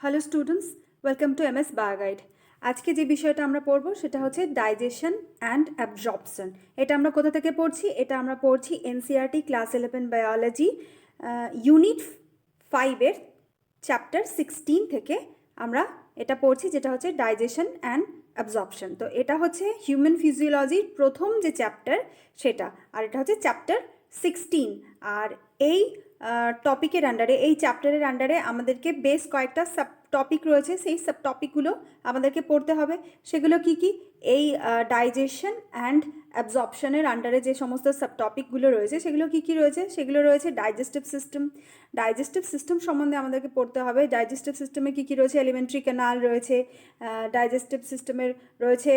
Hello students, welcome to MS Bioguide. আজকে যে বিষয়টা আমরা পড়বো সেটা হচ্ছে ডাইজেশন অ্যান্ড অ্যাবজর্পশন। এটা আমরা কোথা থেকে পড়ছি? এটা আমরা পড়ছি এনসিইআরটি ক্লাস 11 বায়োলজি ইউনিট 5-এর চ্যাপ্টার 16 থেকে আমরা এটা পড়ছি, যেটা হচ্ছে ডাইজেশন অ্যান্ড অ্যাবজর্পশন। তো এটা হচ্ছে হিউম্যান ফিজিওলজির প্রথম যে চ্যাপ্টার সেটা, আর এটা হচ্ছে চ্যাপ্টার 16। আর এই টপিকের আন্ডারে, এই চ্যাপ্টারের আন্ডারে আমাদেরকে বেশ কয়েকটা সাব টপিক রয়েছে। সেই সাব টপিকগুলো আমাদেরকে পড়তে হবে। সেগুলো কি কি? এই ডাইজেশন অ্যান্ড অ্যাবজর্পশনের আন্ডারে যে সমস্ত সাব টপিকগুলো রয়েছে সেগুলো কি কি রয়েছে? সেগুলো রয়েছে ডাইজেস্টিভ সিস্টেম। ডাইজেস্টিভ সিস্টেম সম্বন্ধে আমাদেরকে পড়তে হবে। ডাইজেস্টিভ সিস্টেমে কি কি রয়েছে? এলিমেন্টারি ক্যানাল রয়েছে, ডাইজেস্টিভ সিস্টেমের রয়েছে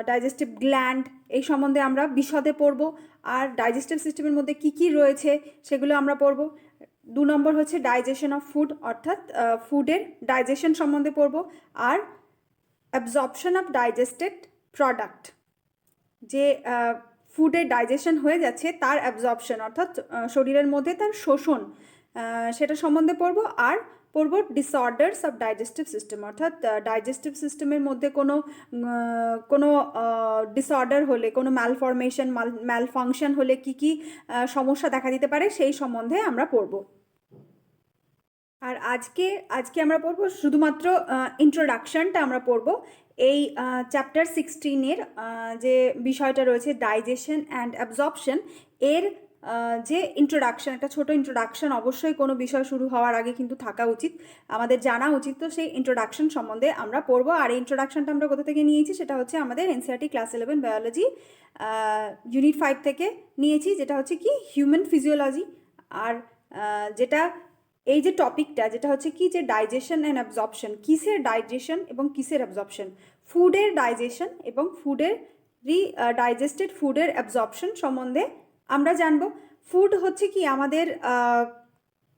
ডাইজেস্টিভ গ্ল্যান্ড। এই সম্বন্ধে আমরা বিশদে পড়ব। আর ডাইজেস্টিভ সিস্টেমের মধ্যে কি কি রয়েছে সেগুলো আমরা পড়ব। 2 নম্বর হচ্ছে ডাইজেশন অফ ফুড, অর্থাৎ ফুডের ডাইজেশন সম্বন্ধে পড়ব। আর অ্যাবজর্পশন অফ ডাইজেস্টেড প্রোডাক্ট, যে ফুডের ডাইজেশন হয়ে যাচ্ছে তার অ্যাবজর্পশন, অর্থাৎ শরীরের মধ্যে তার শোষণ, সেটা সম্বন্ধে পড়ব। আর পড়ব ডিসঅর্ডার্স অফ ডাইজেস্টিভ সিস্টেম, অর্থাৎ ডাইজেস্টিভ সিস্টেমের মধ্যে কোনো ডিসঅর্ডার হলে, কোনো ম্যালফরমেশন, ম্যালফাংশন হলে কি কি সমস্যা দেখা দিতে পারে সেই সম্বন্ধে আমরা পড়ব। আর আজকে আমরা পড়ব শুধুমাত্র ইন্ট্রোডাকশনটা আমরা পড়ব। এই চ্যাপ্টার 16-এর যে বিষয়টা রয়েছে ডাইজেশন অ্যান্ড অ্যাবজর্পশন, এর যে ইন্ট্রোডাকশন, একটা ছোট ইন্ট্রোডাকশন অবশ্যই কোনো বিষয় শুরু হওয়ার আগে কিন্তু থাকা উচিত, আমাদের জানা উচিত। তো সেই ইন্ট্রোডাকশন সম্বন্ধে আমরা পড়ব। আর এই ইন্ট্রোডাকশনটা আমরা কোথা থেকে নিয়েছি? সেটা হচ্ছে আমাদের এনসিইআরটি ক্লাস 11 বায়োলজি ইউনিট 5 থেকে নিয়েছি, যেটা হচ্ছে কি হিউম্যান ফিজিওলজি। আর যেটা এই যে টপিকটা, যেটা হচ্ছে কি যে ডাইজেশন অ্যান্ড অ্যাবজর্পশন, কিসের ডাইজেশন এবং কিসের অ্যাবজর্পশন, ফুডের ডাইজেশন এবং ফুডের ডাইজেস্টেড ফুডের অ্যাবজর্পশন সম্বন্ধে আমরা জানবো। ফুড হচ্ছে কি আমাদের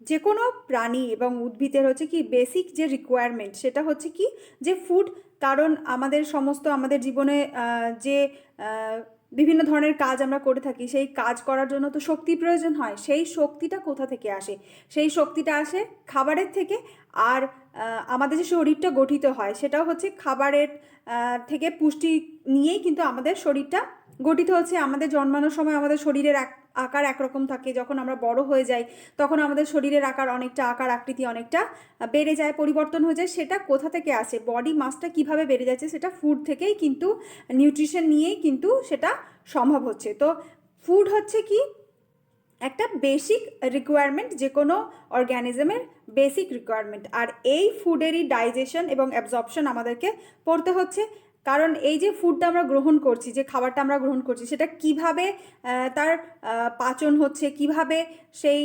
যে কোনো প্রাণী এবং উদ্ভিদের হচ্ছে কি বেসিক যে রিকোয়ারমেন্ট, সেটা হচ্ছে কি যে ফুড। কারণ আমাদের জীবনে যে বিভিন্ন ধরনের কাজ আমরা করে থাকি, সেই কাজ করার জন্য তো শক্তির প্রয়োজন হয়। সেই শক্তিটা কোথা থেকে আসে? সেই শক্তিটা আসে খাবারের থেকে। আর আমাদের যে শরীরটা গঠিত হয় সেটাও হচ্ছে খাবারের থেকে পুষ্টি নিয়েই কিন্তু আমাদের শরীরটা গঠিত হচ্ছে। আমাদের জন্মানোর সময় আমাদের শরীরের আকার একরকম থাকে, যখন আমরা বড় হয়ে যাই তখন আমাদের শরীরের আকার আকৃতি অনেকটা বেড়ে যায়, পরিবর্তন হয়ে যায়। সেটা কোথা থেকে আসে? বডি মাসটা কিভাবে বেড়ে যাচ্ছে? সেটা ফুড থেকেই কিন্তু, নিউট্রিশন নিয়েই কিন্তু সেটা সম্ভব হচ্ছে। তো ফুড হচ্ছে কি একটা বেসিক রিকোয়ারমেন্ট, যে কোনো অর্গ্যানিজমের বেসিক রিকোয়ারমেন্ট। আর এই ফুডেরই ডাইজেশন এবং অ্যাবজর্পশন আমাদেরকে পড়তে হচ্ছে। কারণ এই যে ফুডটা আমরা গ্রহণ করছি, যে খাবারটা আমরা গ্রহণ করছি, সেটা কিভাবে তার পাচন হচ্ছে, কিভাবে সেই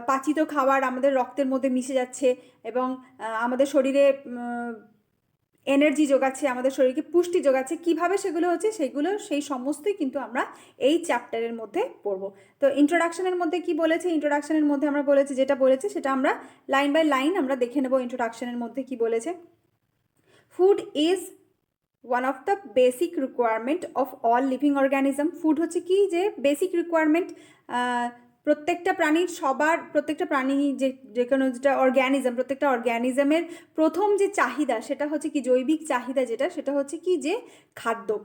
পাচিত খাবার আমাদের রক্তের মধ্যে মিশে যাচ্ছে এবং আমাদের শরীরে এনার্জি যোগাচ্ছে, আমাদের শরীরকে পুষ্টি যোগাচ্ছে, কিভাবে সেগুলো হচ্ছে, সেই সমস্তই কিন্তু আমরা এই চ্যাপ্টারের মধ্যে পড়বো। তো ইন্ট্রোডাকশনের মধ্যে কি বলেছে? ইন্ট্রোডাকশনের মধ্যে আমরা বলেছি, যেটা বলেছে সেটা আমরা লাইন বাই লাইন আমরা দেখে নেব। ইন্ট্রোডাকশনের মধ্যে কি বলেছে? Food is one of the basic requirement of all living অর্গ্যানিজম। Food হচ্ছে কি যে বেসিক রিকোয়ারমেন্ট, প্রত্যেকটা প্রাণী যে কোনো যেটা অর্গ্যানিজম, প্রত্যেকটা অর্গ্যানিজমের প্রথম যে চাহিদা সেটা হচ্ছে কি জৈবিক চাহিদা, সেটা হচ্ছে কি যে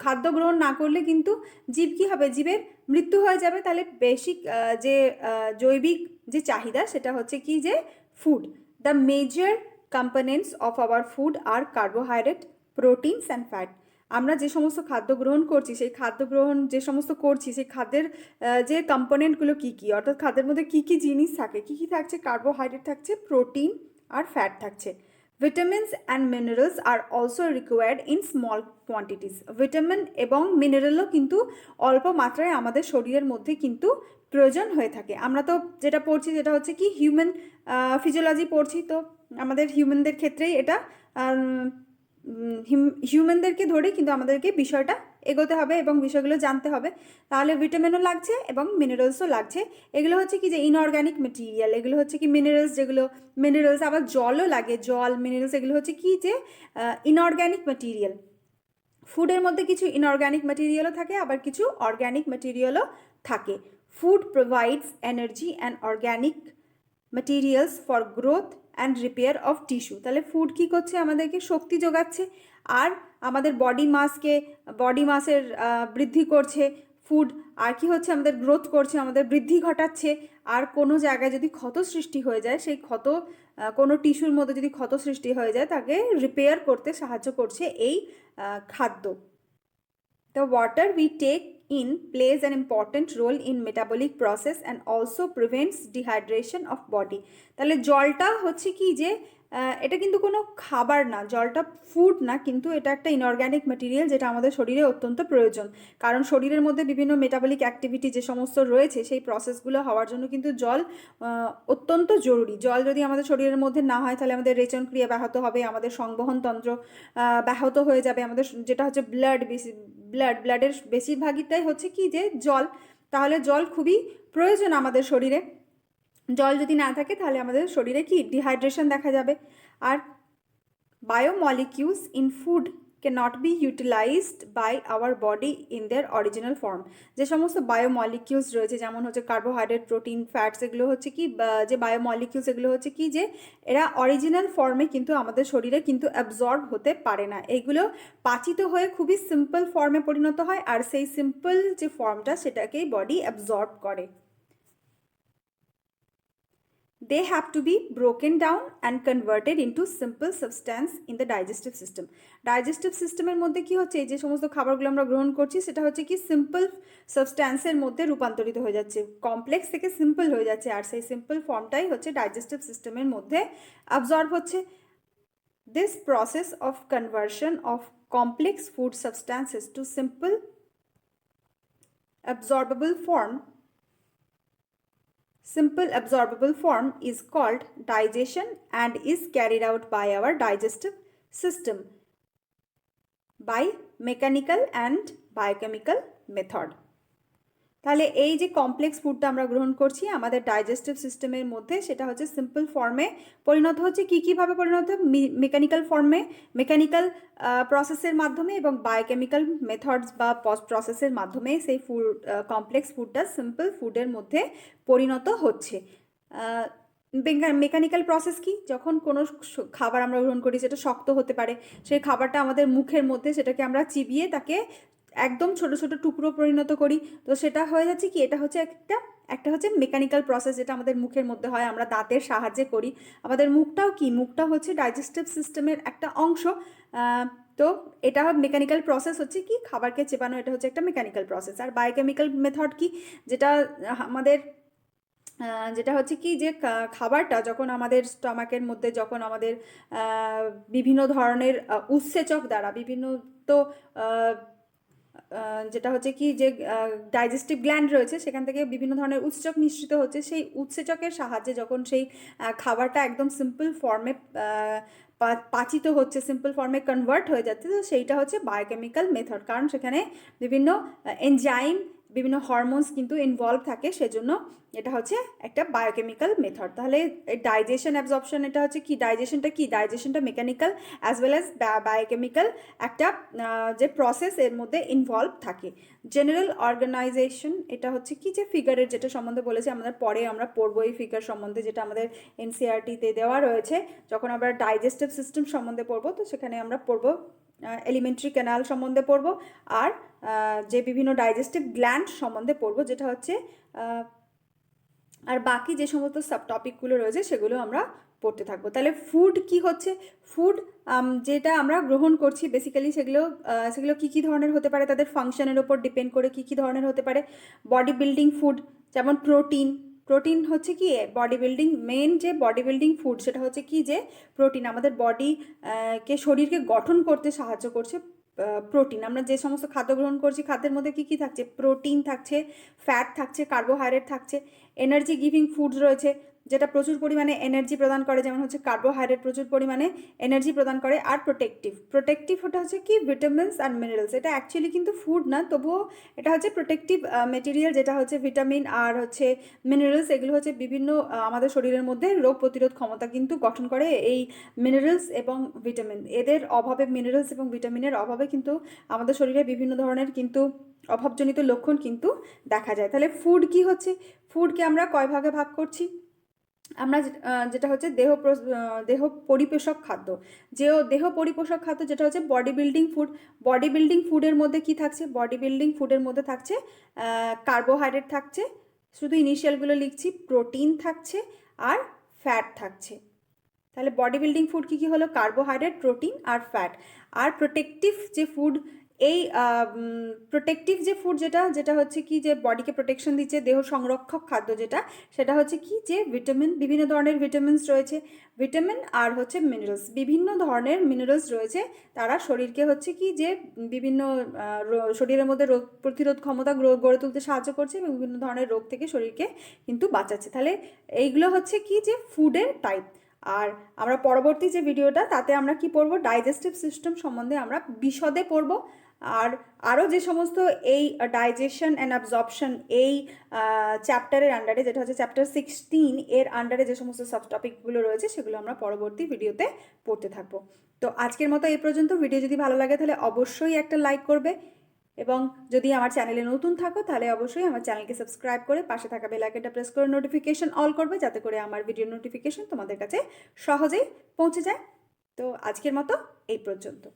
খাদ্য গ্রহণ না করলে কিন্তু জীব কি হবে? জীবের মৃত্যু হয়ে যাবে। তাহলে বেসিক যে জৈবিক যে চাহিদা সেটা হচ্ছে কি যে food. The major components of our food are carbohydrate, proteins and fat. আমরা যে সমস্ত খাদ্য গ্রহণ করছি, সেই সেই খাদ্যের যে কম্পোনেন্টগুলো কী কী, অর্থাৎ খাদ্যের মধ্যে কী কী জিনিস থাকে, কী কী থাকছে? কার্বোহাইড্রেট থাকছে, প্রোটিন আর ফ্যাট থাকছে। Vitamins and minerals are also required in small quantities. Vitamin এবং মিনারেলও কিন্তু অল্প মাত্রায় আমাদের শরীরের মধ্যে কিন্তু প্রয়োজন হয়ে থাকে। আমরা তো যেটা পড়ছি যেটা হচ্ছে কি হিউম্যান ফিজিওলজি পড়ছি, তো আমাদের হিউম্যানদের ক্ষেত্রেই এটা হিউম্যানদেরকে ধরেই কিন্তু আমাদেরকে বিষয়টা এগোতে হবে এবং বিষয়গুলো জানতে হবে। তাহলে ভিটামিনও লাগছে এবং মিনারেলসও লাগছে। এগুলো হচ্ছে কি যে ইনঅর্গ্যানিক মেটেরিয়াল, এগুলো হচ্ছে কি মিনারেলস, আবার জলও লাগে, জল, মিনারেলস, এগুলো হচ্ছে কি যে ইনঅর্গ্যানিক মেটেরিয়াল। ফুডের মধ্যে কিছু ইনঅর্গ্যানিক মেটেরিয়ালও থাকে, আবার কিছু অর্গ্যানিক মেটেরিয়ালও থাকে। Food provides energy and organic materials for growth and repair of tissue। তাহলে ফুড কী করছে, আমাদেরকে শক্তি যোগাচ্ছে আর আমাদের বডি মাসের বৃদ্ধি করছে ফুড, আর কি হচ্ছে আমাদের গ্রোথ করছে, আমাদের বৃদ্ধি ঘটাচ্ছে। আর কোনো জায়গায় যদি ক্ষত সৃষ্টি হয়ে যায়, সেই ক্ষত কোনো টিস্যুর মধ্যে যদি ক্ষত সৃষ্টি হয়ে যায়, তাকে রিপেয়ার করতে সাহায্য করছে এই খাদ্য। The water we take in plays an important role in metabolic process and also prevents dehydration of body। তাহলে জলটা হচ্ছে কি যে এটা কিন্তু কোনো খাবার না, জলটা ফুড না, কিন্তু এটা একটা ইনঅর্গ্যানিক ম্যাটেরিয়াল যেটা আমাদের শরীরে অত্যন্ত প্রয়োজন। কারণ শরীরের মধ্যে বিভিন্ন মেটাবলিক অ্যাক্টিভিটি যে সমস্ত রয়েছে, সেই প্রসেসগুলো হওয়ার জন্য কিন্তু জল অত্যন্ত জরুরি। জল যদি আমাদের শরীরের মধ্যে না হয়, তাহলে আমাদের রেচন ক্রিয়া ব্যাহত হবে, আমাদের সংবহনতন্ত্র ব্যাহত হয়ে যাবে, আমাদের যেটা হচ্ছে ব্লাডের বেশিরভাগটাই হচ্ছে কি যে জল। তাহলে জল খুবই প্রয়োজন আমাদের শরীরে। জল যদি না থাকে তাহলে আমাদের শরীরে কি ডিহাইড্রেশন দেখা যাবে। আর biomolecules in food cannot be utilized by our body in their original form। যে সমস্ত বায়োমলিকিউলস রয়েছে, যেমন হচ্ছে কার্বোহাইড্রেট, প্রোটিন, ফ্যাটস, এগুলো হচ্ছে কি যে বায়োমলিকিউলস, এগুলো হচ্ছে কি যে এরা অরিজিনাল ফর্মে কিন্তু আমাদের শরীরে কিন্তু অ্যাবজর্ব হতে পারে না। এইগুলো পাচিত হয়ে খুবই সিম্পল ফর্মে পরিণত হয়, আর সেই সিম্পল যে ফর্মটা সেটাকেই বডি অ্যাবজর্ব করে। They have to be broken down and converted into simple substance in the digestive system। Digestive সিস্টেমের মধ্যে কি হচ্ছে, এই যে সমস্ত খাবারগুলো আমরা গ্রহণ করছি, সেটা হচ্ছে কি সিম্পল সাবস্ট্যান্সের মধ্যে রূপান্তরিত হয়ে যাচ্ছে, কমপ্লেক্স থেকে সিম্পল হয়ে যাচ্ছে, আর সেই সিম্পল ফর্মটাই হচ্ছে ডাইজেস্টিভ সিস্টেমের মধ্যে অ্যাবজর্ব হচ্ছে। This process of conversion of complex food substances to simple absorbable form is called digestion and is carried out by our digestive system by mechanical and biochemical method। তাহলে এই যে complex ফুডটা আমরা গ্রহণ করছি আমাদের ডাইজেস্টিভ সিস্টেমের মধ্যে, সেটা হচ্ছে সিম্পল ফর্মে পরিণত হচ্ছে। কীভাবে পরিণত? মেকানিক্যাল ফর্মে, মেকানিক্যাল প্রসেসের মাধ্যমে এবং বায়োকেমিক্যাল মেথডস বা প্রসেসের মাধ্যমে সেই কমপ্লেক্স ফুডটা সিম্পল ফুডের মধ্যে পরিণত হচ্ছে। মেকানিক্যাল প্রসেস কি? যখন কোনো খাবার আমরা গ্রহণ করি, সেটা শক্ত হতে পারে, সেই খাবারটা আমাদের মুখের মধ্যে সেটাকে আমরা চিবিয়ে তাকে একদম ছোট ছোট টুকরো পরিণত করি, তো সেটা হয়ে যাচ্ছে কি, এটা হচ্ছে একটা হচ্ছে মেকানিক্যাল প্রসেস, যেটা আমাদের মুখের মধ্যে হয়, আমরা দাঁতের সাহায্যে করি। আমাদের মুখটাও কি, মুখটা হচ্ছে ডাইজেস্টিভ সিস্টেমের একটা অংশ। তো এটা মেকানিক্যাল প্রসেস হচ্ছে কি, খাবারকে চেবানো, এটা হচ্ছে একটা মেকানিক্যাল প্রসেস। আর বায়োকেমিক্যাল মেথড কি, যেটা হচ্ছে কি যে খাবারটা যখন আমাদের স্টমাকের মধ্যে, যখন আমাদের বিভিন্ন ধরনের উৎসেচক দ্বারা তো যেটা হচ্ছে কি যে ডাইজেস্টিভ গ্ল্যান্ড রয়েছে, সেখান থেকে বিভিন্ন ধরনের উৎসেচক নিঃসৃত হচ্ছে, সেই উৎসেচকের সাহায্যে যখন সেই খাবারটা একদম সিম্পল ফর্মে পাচিত হচ্ছে, সিম্পল ফর্মে কনভার্ট হয়ে যাচ্ছে, তো সেইটা হচ্ছে বায়োকেমিক্যাল মেথড। কারণ সেখানে বিভিন্ন এনজাইম, বিভিন্ন হরমোনস কিন্তু ইনভলভ থাকে, সেজন্য এটা হচ্ছে একটা বায়োকেমিক্যাল মেথড। তাহলে ডাইজেশন অ্যাবজর্পশন, এটা হচ্ছে কি, ডাইজেশনটা mechanical as well as biochemical একটা যে প্রসেস এর মধ্যে ইনভলভ থাকে। জেনারেল অর্গানাইজেশন, এটা হচ্ছে কি যে ফিগারের যেটা সম্বন্ধে বলেছে, আমাদের পরে আমরা পড়বো এই ফিগার সম্বন্ধে, যেটা আমাদের এনসিইআরটিতে দেওয়া রয়েছে। যখন আমরা ডাইজেস্টিভ সিস্টেম সম্বন্ধে পড়বো, তো সেখানে আমরা পড়বো এলিমেন্টারি ক্যানাল সম্বন্ধে পড়বো, আর যে বিভিন্ন ডাইজেস্টিভ গ্ল্যান্ড সম্বন্ধে পড়বো, যেটা হচ্ছে আর বাকি যে সমস্ত সাব টপিকগুলো রয়েছে সেগুলো আমরা পড়তে থাকবো। তাহলে ফুড কি হচ্ছে, ফুড যেটা আমরা গ্রহণ করছি বেসিক্যালি, সেগুলো কী ধরনের হতে পারে, তাদের ফাংশনের ওপর ডিপেন্ড করে কী ধরনের হতে পারে। বডি বিল্ডিং ফুড, যেমন প্রোটিন হচ্ছে কি বডি বিল্ডিং, মেন যে বডি বিল্ডিং ফুড সেটা হচ্ছে কি যে প্রোটিন, আমাদের শরীরকে গঠন করতে সাহায্য করছে প্রোটিন। আমরা যে সমস্ত খাদ্য গ্রহণ করছি, খাদ্যের মধ্যে কী থাকছে, প্রোটিন থাকছে, ফ্যাট থাকছে, কার্বোহাইড্রেট থাকছে, এনার্জি গিভিং ফুডস রয়েছে যেটা প্রচুর পরিমাণে এনার্জি প্রদান করে, যেমন হচ্ছে কার্বোহাইড্রেট প্রচুর পরিমাণে এনার্জি প্রদান করে। আর প্রোটেক্টিভ ওটা হচ্ছে কি ভিটামিনস আর মিনারেলস, এটা অ্যাকচুয়ালি কিন্তু ফুড না, তবুও এটা হচ্ছে প্রোটেক্টিভ মেটেরিয়াল, যেটা হচ্ছে ভিটামিন আর হচ্ছে মিনারেলস, এগুলো হচ্ছে বিভিন্ন আমাদের শরীরের মধ্যে রোগ প্রতিরোধ ক্ষমতা কিন্তু গঠন করে। এই মিনারেলস এবং ভিটামিন, এদের অভাবে, মিনারেলস এবং ভিটামিনের অভাবে কিন্তু আমাদের শরীরে বিভিন্ন ধরনের কিন্তু অভাবজনিত লক্ষণ কিন্তু দেখা যায়। তাহলে ফুড কি হচ্ছে, ফুডকে আমরা কয় ভাগে ভাগ করছি, আমরা যেটা হচ্ছে দেহ পরিপোষক খাদ্য, দেহ পরিপোষক খাদ্য যেটা হচ্ছে body building food. Body building ফুডের মধ্যে কি থাকছে? বডি বিল্ডিং ফুডের মধ্যে থাকছে কার্বোহাইড্রেট থাকছে, শুধু ইনিশিয়ালগুলো লিখছি, প্রোটিন থাকছে আর ফ্যাট থাকছে। তাহলে বডি বিল্ডিং ফুড কী কী হলো? কার্বোহাইড্রেট, প্রোটিন আর ফ্যাট। আর প্রোটেক্টিভ যে ফুড, এই প্রোটেক্টিভ যে ফুড যেটা যেটা হচ্ছে কি যে বডিকে প্রোটেকশন দিচ্ছে, দেহ সংরক্ষক খাদ্য যেটা, সেটা হচ্ছে কি যে ভিটামিন, বিভিন্ন ধরনের ভিটামিনস রয়েছে, ভিটামিন আর হচ্ছে মিনারেলস, বিভিন্ন ধরনের মিনারেলস রয়েছে, তারা শরীরকে হচ্ছে কি যে বিভিন্ন শরীরের মধ্যে রোগ প্রতিরোধ ক্ষমতা গড়ে তুলতে সাহায্য করছে এবং বিভিন্ন ধরনের রোগ থেকে শরীরকে কিন্তু বাঁচাচ্ছে। তাহলে এইগুলো হচ্ছে কি যে ফুডের টাইপ। আর আমরা পরবর্তী যে ভিডিওটা, তাতে আমরা কি পড়বো? ডাইজেস্টিভ সিস্টেম সম্বন্ধে আমরা বিশদে পড়বো। আর আরও যে সমস্ত এই ডাইজেশন অ্যান্ড অ্যাবজর্পশন এই চ্যাপ্টারের আন্ডারে, যেটা হচ্ছে চ্যাপ্টার 16 এর আন্ডারে যে সমস্ত সাব টপিকগুলো রয়েছে, সেগুলো আমরা পরবর্তী ভিডিওতে পড়তে থাকবো। তো আজকের মতো এই পর্যন্ত। ভিডিও যদি ভালো লাগে তাহলে অবশ্যই একটা লাইক করবে, এবং যদি আমার চ্যানেলে নতুন থাকো তাহলে অবশ্যই আমার চ্যানেলকে সাবস্ক্রাইব করে পাশে থাকা বেল আইকনটা প্রেস করে নোটিফিকেশন অল করবে, যাতে করে আমার ভিডিও নোটিফিকেশন তোমাদের কাছে সহজেই পৌঁছে যায়। তো আজকের মতো এই পর্যন্ত।